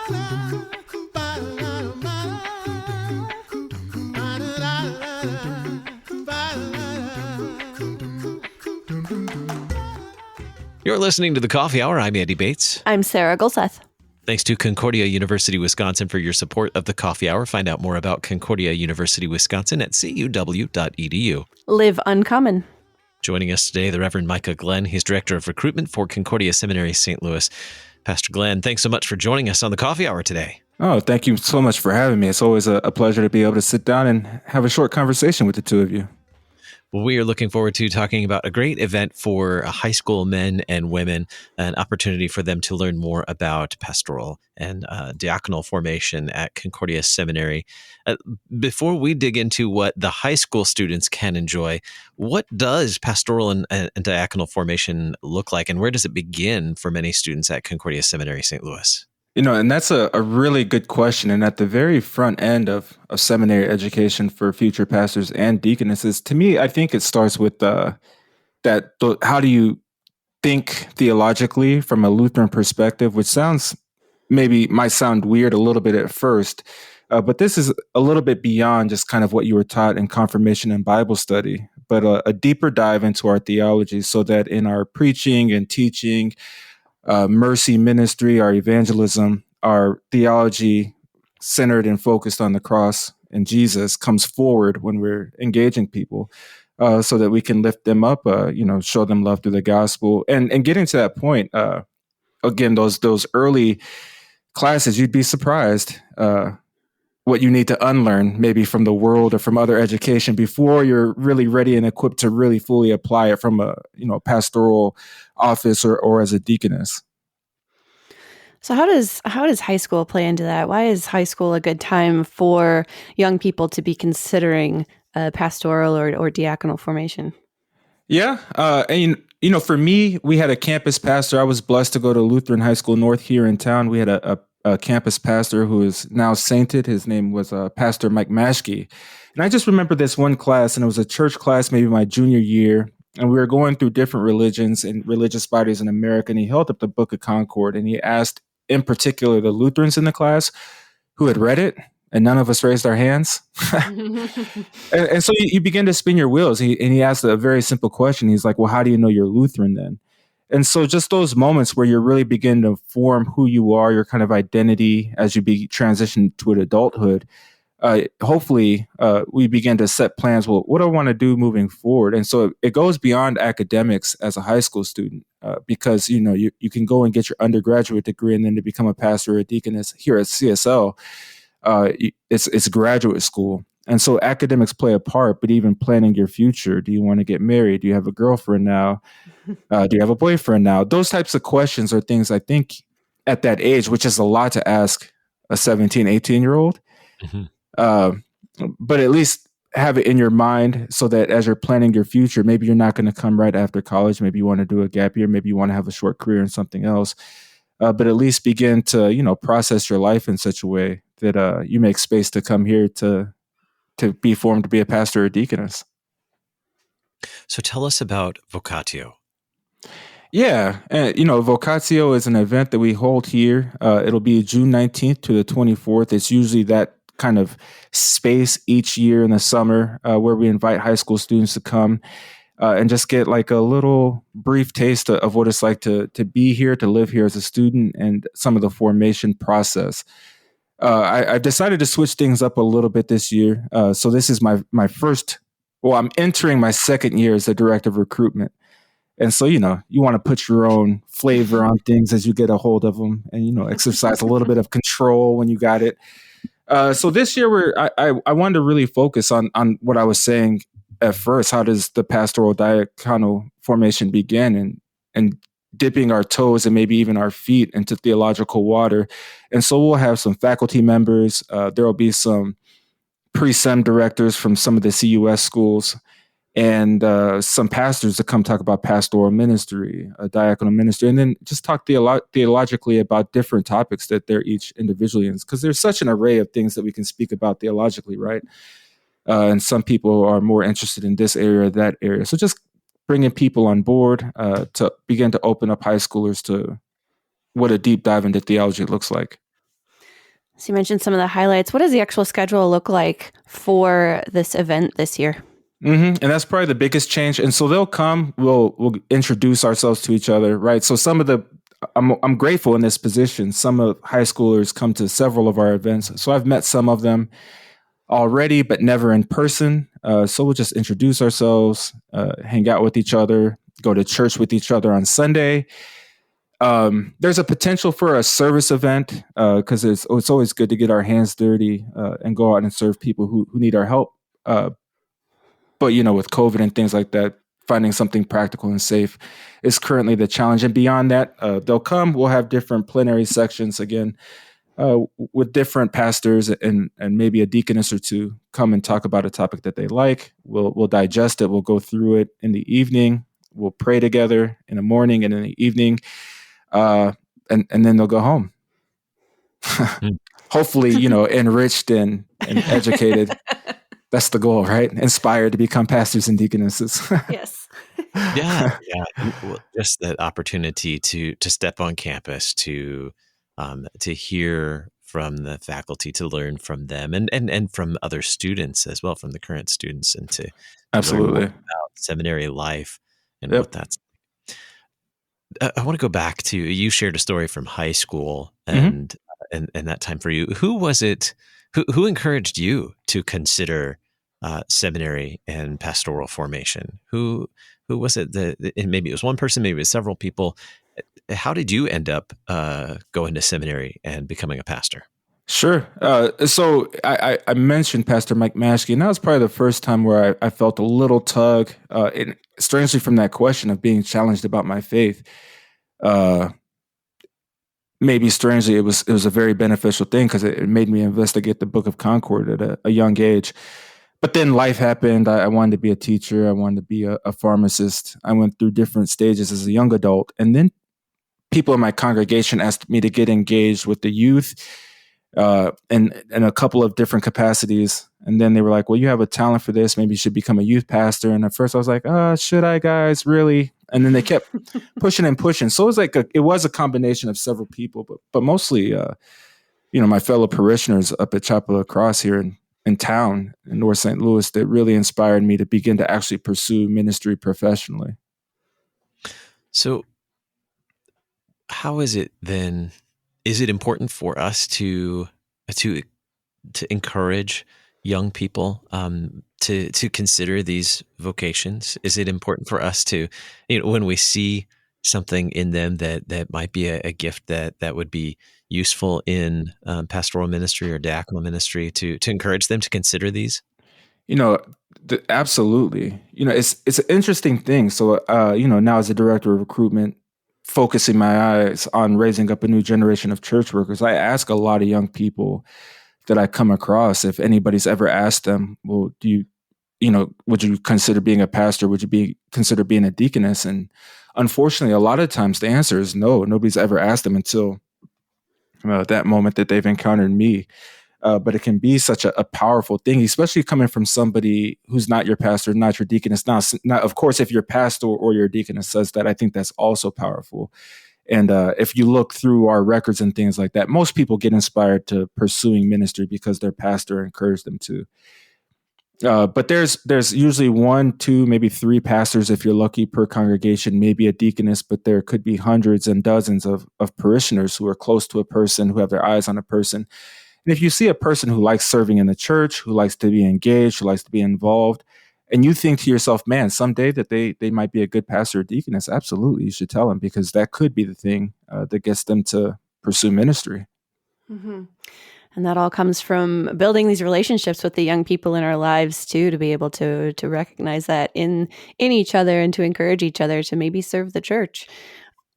You're listening to The Coffee Hour. I'm Andy Bates. I'm Sarah Gulseth. Thanks to Concordia University, Wisconsin for your support of The Coffee Hour. Find out more about Concordia University, Wisconsin at csl.edu. Live uncommon. Joining us today, the Reverend Micah Glenn. He's Director of Recruitment for Concordia Seminary, St. Louis. Pastor Glenn, thanks so much for joining us on The Coffee Hour today. Oh, thank you so much for having me. It's always a pleasure to be able to sit down and have a short conversation with the two of you. Well, we are looking forward to talking about a great event for high school men and women, an opportunity for them to learn more about pastoral and diaconal formation at Concordia Seminary. Before we dig into what the high school students can enjoy, what does pastoral and diaconal formation look like, and where does it begin for many students at Concordia Seminary, St. Louis? And that's a really good question. And at the very front end of seminary education for future pastors and deaconesses, to me, I think it starts with how do you think theologically from a Lutheran perspective, which might sound weird a little bit at first, but this is a little bit beyond just kind of what you were taught in confirmation and Bible study, but a deeper dive into our theology so that in our preaching and teaching, mercy ministry, our evangelism, our theology centered and focused on the cross and Jesus comes forward when we're engaging people so that we can lift them up, show them love through the gospel. And getting to that point, again, those early classes, you'd be surprised what you need to unlearn maybe from the world or from other education before you're really ready and equipped to really fully apply it from a pastoral office or as a deaconess. So how does high school play into that? Why is high school a good time for young people to be considering pastoral or diaconal formation? Yeah. And for me, we had a campus pastor. I was blessed to go to Lutheran High School North here in town. We had a campus pastor who is now sainted. His name was Pastor Mike Maschke. And I just remember this one class, and it was a church class, maybe my junior year. And we were going through different religions and religious bodies in America. And he held up the Book of Concord, and he asked, in particular, the Lutherans in the class who had read it, and none of us raised our hands. and so you begin to spin your wheels. He asked a very simple question. He's like, well, how do you know you're Lutheran then? And so just those moments where you really begin to form who you are, your kind of identity as you transition to adulthood, hopefully we begin to set plans. Well, what do I want to do moving forward? And so it goes beyond academics as a high school student because, you can go and get your undergraduate degree and then to become a pastor or a deaconess here at CSL. It's graduate school. And so academics play a part, but even planning your future. Do you want to get married? Do you have a girlfriend now? Do you have a boyfriend now? Those types of questions are things I think at that age, which is a lot to ask a 17, 18-year-old. Mm-hmm. But at least have it in your mind so that as you're planning your future, maybe you're not going to come right after college. Maybe you want to do a gap year. Maybe you want to have a short career in something else. But at least begin to, process your life in such a way that you make space to come here to be formed to be a pastor or deaconess. So tell us about Vocatio. Yeah. Vocatio is an event that we hold here. It'll be June 19th to the 24th. It's usually that kind of space each year in the summer where we invite high school students to come and just get like a little brief taste of what it's like to be here, to live here as a student and some of the formation process. I decided to switch things up a little bit this year. So this is my first, I'm entering my second year as the director of recruitment. And so, you want to put your own flavor on things as you get a hold of them and, exercise a little bit of control when you got it. So this year I wanted to really focus on what I was saying at first. How does the pastoral diaconal formation begin and dipping our toes and maybe even our feet into theological water. And so we'll have some faculty members. There will be some pre-sem directors from some of the CUS schools and some pastors to come talk about pastoral ministry, diaconal ministry, and then just talk theologically about different topics that they're each individually in. Because there's such an array of things that we can speak about theologically, right? And some people are more interested in this area or that area. So just bringing people on board to begin to open up high schoolers to what a deep dive into theology looks like. So you mentioned some of the highlights. What does the actual schedule look like for this event this year? And that's probably the biggest change. And so they'll come, we'll introduce ourselves to each other, right? So I'm grateful in this position. Some of high schoolers come to several of our events. So I've met some of them already, but never in person. So we'll just introduce ourselves, hang out with each other, go to church with each other on Sunday. There's a potential for a service event because it's always good to get our hands dirty and go out and serve people who need our help. But, with COVID and things like that, finding something practical and safe is currently the challenge. And beyond that, they'll come. We'll have different plenary sections again with different pastors and maybe a deaconess or two come and talk about a topic that they like. We'll digest it. We'll go through it in the evening. We'll pray together in the morning and in the evening. And then they'll go home. Hopefully, enriched and educated. That's the goal, right? Inspired to become pastors and deaconesses. Yes. Yeah. Well, just that opportunity to step on campus, to hear from the faculty, to learn from them, and from other students as well, from the current students, and to Absolutely learn more about seminary life and what that's. I want to go back to, you shared a story from high school and that time for you. Who was it? Who encouraged you to consider seminary and pastoral formation? Who was it and maybe it was one person, maybe it was several people. How did you end up going to seminary and becoming a pastor? Sure. So I mentioned Pastor Mike Maschke, and that was probably the first time where I felt a little tug, and strangely from that question of being challenged about my faith. Maybe strangely, it was a very beneficial thing because it made me investigate the Book of Concord at a young age. But then life happened. I wanted to be a teacher. I wanted to be a pharmacist. I went through different stages as a young adult. And then people in my congregation asked me to get engaged with the youth in a couple of different capacities. And then they were like, well, you have a talent for this. Maybe you should become a youth pastor. And at first I was like, should I, guys? Really? And then they kept pushing and pushing. So it was a combination of several people, but mostly, my fellow parishioners up at Chapel of the Cross here in town in North St. Louis that really inspired me to begin to actually pursue ministry professionally. So how is it then? Is it important for us to encourage young people to consider these vocations? Is it important for us to, when we see something in them that might be a gift that would be useful in pastoral ministry or diaconal ministry, to encourage them to consider these? Absolutely. It's an interesting thing. So, now as a director of recruitment, focusing my eyes on raising up a new generation of church workers, I ask a lot of young people that I come across if anybody's ever asked them, well, would you consider being a pastor? Would you consider being a deaconess? And unfortunately, a lot of times the answer is no. Nobody's ever asked them until that moment that they've encountered me. But it can be such a powerful thing, especially coming from somebody who's not your pastor, not your deaconess. Now, of course, if your pastor or your deaconess says that, I think that's also powerful. And if you look through our records and things like that, most people get inspired to pursuing ministry because their pastor encouraged them to. But there's usually 1, 2, maybe 3 pastors, if you're lucky, per congregation, maybe a deaconess, but there could be hundreds and dozens of parishioners who are close to a person, who have their eyes on a person. And if you see a person who likes serving in the church, who likes to be engaged, who likes to be involved, and you think to yourself, man, someday that they might be a good pastor or deaconess, absolutely, you should tell them, because that could be the thing that gets them to pursue ministry. Mm-hmm. And that all comes from building these relationships with the young people in our lives too, to be able to recognize that in each other and to encourage each other to maybe serve the church.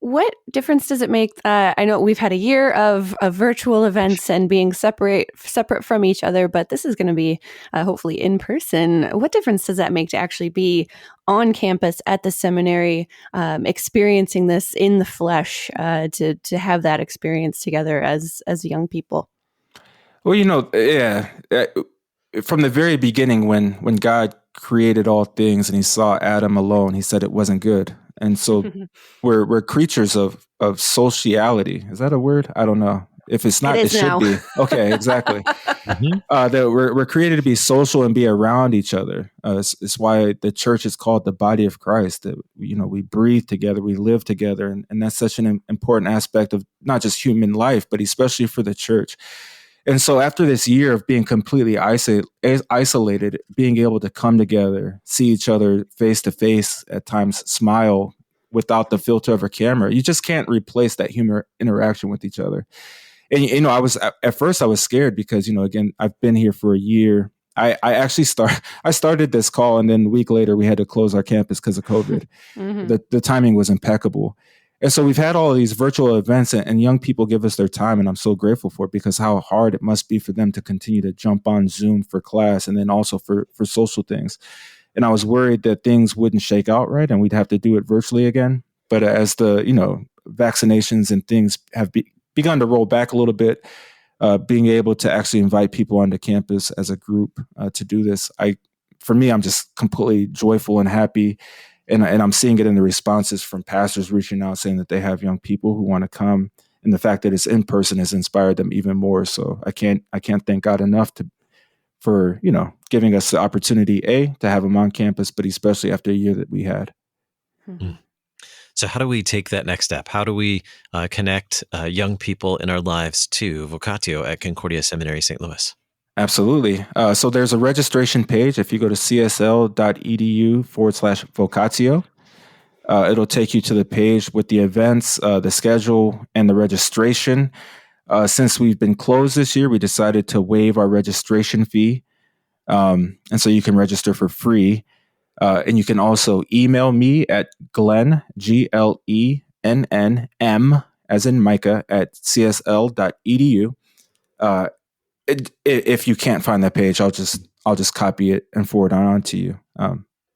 What difference does it make? I know we've had a year of virtual events and being separate from each other, but this is going to be hopefully in person. What difference does that make to actually be on campus at the seminary, experiencing this in the flesh, to have that experience together as young people? Well, from the very beginning, when God created all things and he saw Adam alone, he said it wasn't good. And so we're creatures of sociality. Is that a word? I don't know. If it's not, It it is should now. be. Okay, exactly. That we're created to be social and be around each other. It's why the church is called the body of Christ. That we breathe together, we live together, and that's such an important aspect of not just human life, but especially for the church. And so after this year of being completely isolated, being able to come together, see each other face to face, at times smile without the filter of a camera, you just can't replace that human interaction with each other. And, at first I was scared because, again, I've been here for a year. I started this call, and then a week later we had to close our campus because of COVID. The timing was impeccable. And so we've had all of these virtual events, and young people give us their time, and I'm so grateful for it, because how hard it must be for them to continue to jump on Zoom for class and then also for social things. And I was worried that things wouldn't shake out right and we'd have to do it virtually again. But as the vaccinations and things have begun to roll back a little bit, being able to actually invite people onto campus as a group to do this, for me, I'm just completely joyful and happy. And I'm seeing it in the responses from pastors reaching out saying that they have young people who want to come, and the fact that it's in person has inspired them even more. So I can't thank God enough for giving us the opportunity to have them on campus, but especially after a year that we had. So how do we take that next step? How do we connect young people in our lives to Vocatio at Concordia Seminary, St. Louis? Absolutely. So there's a registration page. If you go to csl.edu/Vocatio, it'll take you to the page with the events, the schedule, and the registration. Since we've been closed this year, we decided to waive our registration fee. And so you can register for free. And you can also email me at Glenn, GLENNM, as in Micah, at csl.edu. If you can't find that page, I'll just copy it and forward it on to you.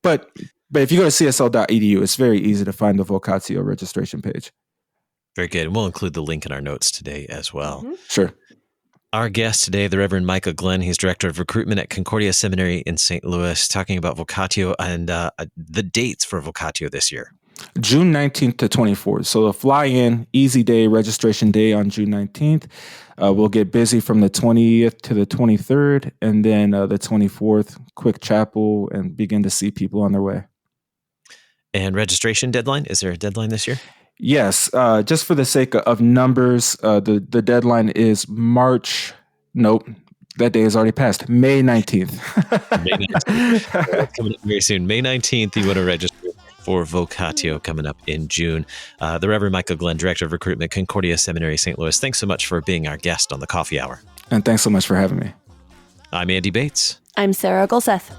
But if you go to csl.edu, it's very easy to find the Vocatio registration page. Very good. And we'll include the link in our notes today as well. Sure. Our guest today, the Reverend Micah Glenn, he's Director of Recruitment at Concordia Seminary in St. Louis, talking about Vocatio and the dates for Vocatio this year. June 19th to 24th. So the fly-in, easy day, registration day on June 19th. We'll get busy from the 20th to the 23rd, and then the 24th, quick chapel, and begin to see people on their way. And registration deadline? Is there a deadline this year? Yes. Just for the sake of numbers, the deadline is Nope. That day is already passed. May 19th. May 19th. That's coming up very soon. May 19th, you want to register for Vocatio coming up in June. The Reverend Micah Glenn, Director of Recruitment, Concordia Seminary, St. Louis. Thanks so much for being our guest on the Coffee Hour. And thanks so much for having me. I'm Andy Bates. I'm Sarah Golseth.